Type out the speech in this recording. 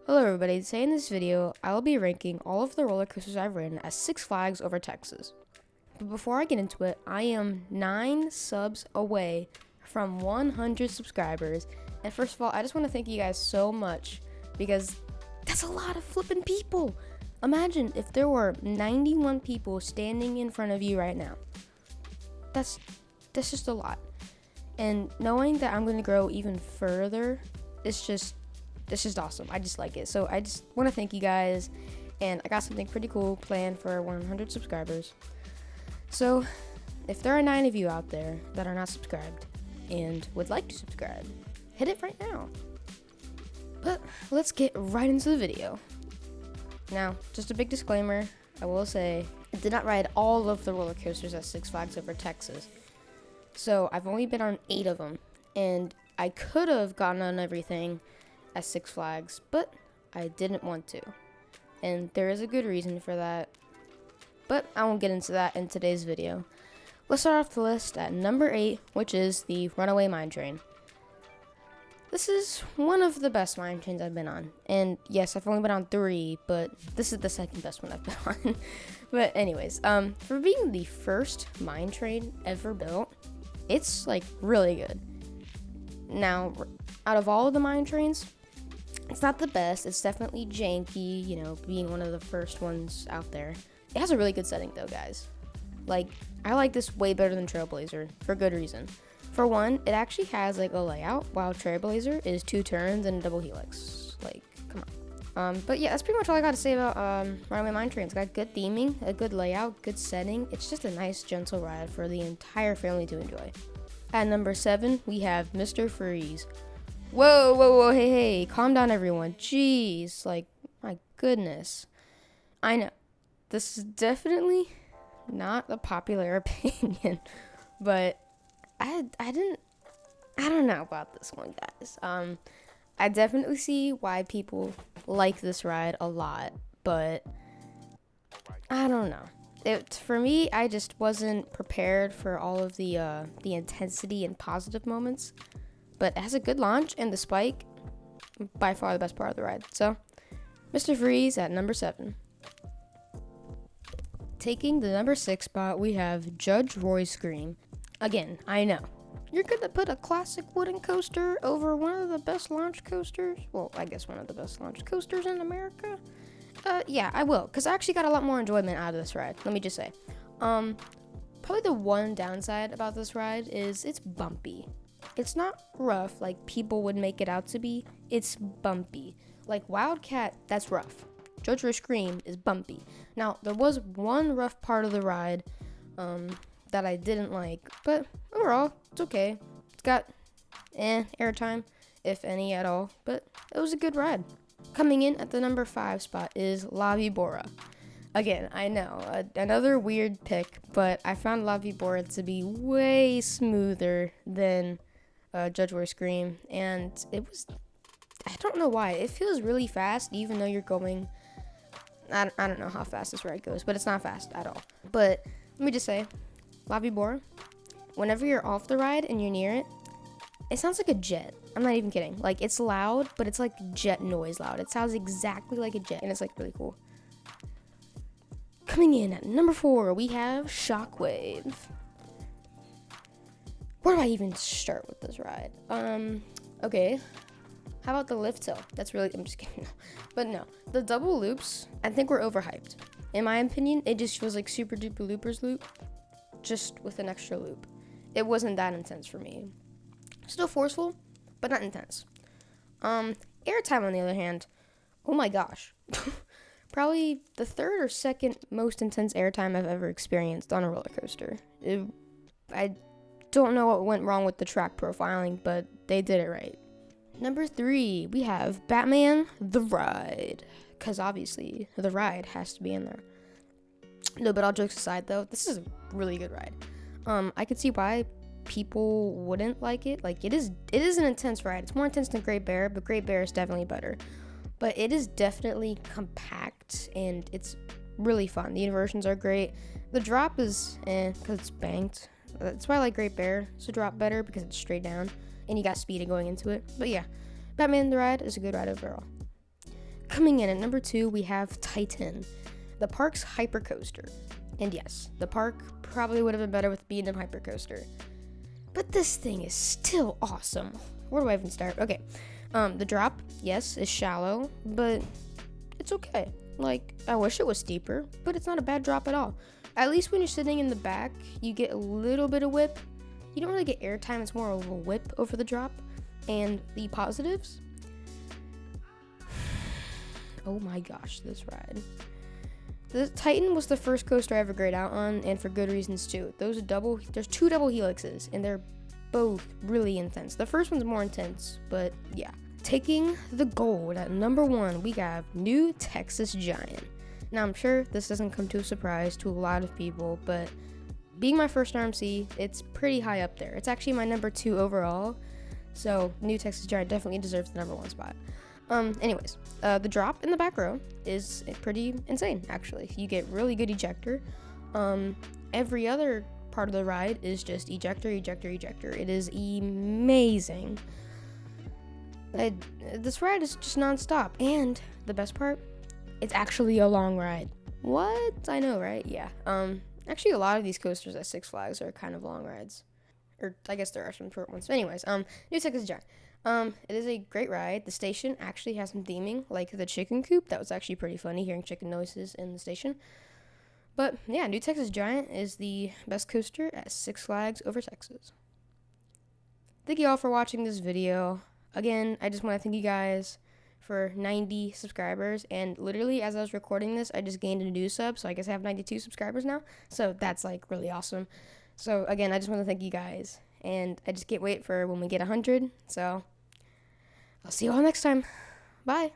Hello everybody, today in this video, I will be ranking all of the roller coasters I've ridden at Six Flags over Texas. But before I get into it, I am 9 subs away from 100 subscribers. And first of all, I just want to thank you guys so much because that's a lot of flipping people. Imagine if there were 91 people standing in front of you right now. That's just a lot. And knowing that I'm going to grow even further, it's just awesome. I just like it. So I just want to thank you guys, and I got something pretty cool planned for 100 subscribers. So if there are 9 of you out there that are not subscribed and would like to subscribe, hit it right now. But let's get right into the video. Now, just a big disclaimer, I will say I did not ride all of the roller coasters at Six Flags over Texas. So I've only been on 8 of them, and I could have gotten on everything at Six Flags, but I didn't want to. And there is a good reason for that, but I won't get into that in today's video. Let's start off the list at number 8, which is the Runaway Mine Train. This is one of the best mine trains I've been on. And yes, I've only been on 3, but this is the second best one I've been on. But anyways, for being the first mine train ever built, it's like really good. Now, out of all of the mine trains, it's not the best. It's definitely janky, you know, being one of the first ones out there. It has a really good setting though, guys. Like, I like this way better than Trailblazer for good reason. For one, it actually has like a layout, while Trailblazer is 2 turns and a double helix. Like, come on. But yeah, that's pretty much all I got to say about Runaway Mine Train. It's got good theming, a good layout, good setting. It's just a nice, gentle ride for the entire family to enjoy. At number 7, we have Mr. Freeze. Whoa, hey, calm down everyone. Jeez, like, my goodness. I know, this is definitely not a popular opinion, but I don't know about this one, guys. I definitely see why people like this ride a lot, but I don't know. For me, I just wasn't prepared for all of the intensity and positive moments. But it has a good launch, and the spike, by far the best part of the ride. So, Mr. Freeze at number 7. Taking the number 6 spot, we have Judge Roy's Scream. Again, I know, you're gonna put a classic wooden coaster over one of the best launch coasters? Well, I guess one of the best launch coasters in America? Yeah, I will, because I actually got a lot more enjoyment out of this ride, let me just say. Probably the one downside about this ride is it's bumpy. It's not rough like people would make it out to be. It's bumpy. Like Wildcat, that's rough. Judge Roy Scream is bumpy. Now, there was one rough part of the ride that I didn't like, but overall, it's okay. It's got airtime, if any at all, but it was a good ride. Coming in at the number 5 spot is lavibora. Again, I know, another weird pick, but I found lavibora to be way smoother than Judge Roy Scream, and it was, I don't know why, it feels really fast even though you're going, I don't know how fast this ride goes, but it's not fast at all. But let me just say, lavibora, whenever you're off the ride and you're near it, it sounds like a jet. I'm not even kidding. Like, it's loud, but it's like jet noise loud. It sounds exactly like a jet, and it's like really cool. Coming in at number 4, we have Shockwave. Where do I even start with this ride? Okay. How about the lift hill? That's really, I'm just kidding. But no, the double loops, I think we're overhyped. In my opinion, it just feels like Super Duper Loopers loop, just with an extra loop. It wasn't that intense for me. Still forceful, but not intense. Airtime, on the other hand, oh my gosh. Probably the 3rd or 2nd most intense airtime I've ever experienced on a roller coaster. I don't know what went wrong with the track profiling, but they did it right. Number 3, we have Batman the Ride, because obviously the ride has to be in there. No, but all jokes aside though, this is a really good ride. I could see why people wouldn't like it. Like, it is an intense ride. It's more intense than Great Bear, but Great Bear is definitely better. But it is definitely compact, and it's really fun. The inversions are great. The drop is because it's banked. That's why I like Great Bear. It's a drop better because it's straight down, and you got speed going into it. But yeah, Batman the Ride is a good ride overall. coming in at number 2, we have Titan, the park's hypercoaster. And yes, the park probably would have been better with B&M hypercoaster. But this thing is still awesome. Where do I even start? Okay, the drop, yes, is shallow, but it's okay. Like, I wish it was steeper, but it's not a bad drop at all. At least when you're sitting in the back, you get a little bit of whip. You don't really get airtime, it's more of a whip over the drop. And the positives, oh my gosh, this ride. The Titan was the first coaster I ever grayed out on, and for good reasons too. There's 2 double helixes, and they're both really intense. The first one's more intense, but yeah. Taking the gold at number 1, we have New Texas Giant. Now, I'm sure this doesn't come to a surprise to a lot of people, but being my first RMC, it's pretty high up there. It's actually my number 2 overall, so New Texas Giant definitely deserves the number 1 spot. Anyways, the drop in the back row is pretty insane, actually. You get really good ejector. Every other part of the ride is just ejector, ejector, ejector. It is amazing. This ride is just non-stop, and the best part, it's actually a long ride. What? I know, right? Yeah. Actually, a lot of these coasters at Six Flags are kind of long rides, or I guess there are some short ones. But anyways, New Texas Giant. It is a great ride. The station actually has some theming, like the chicken coop. That was actually pretty funny, hearing chicken noises in the station. But yeah, New Texas Giant is the best coaster at Six Flags over Texas. Thank you all for watching this video. Again, I just want to thank you guys for 90 subscribers, and literally as I was recording this, I just gained a new sub, so I guess I have 92 subscribers now, so that's like really awesome. So again, I just want to thank you guys, and I just can't wait for when we get 100, so I'll see you all next time. Bye.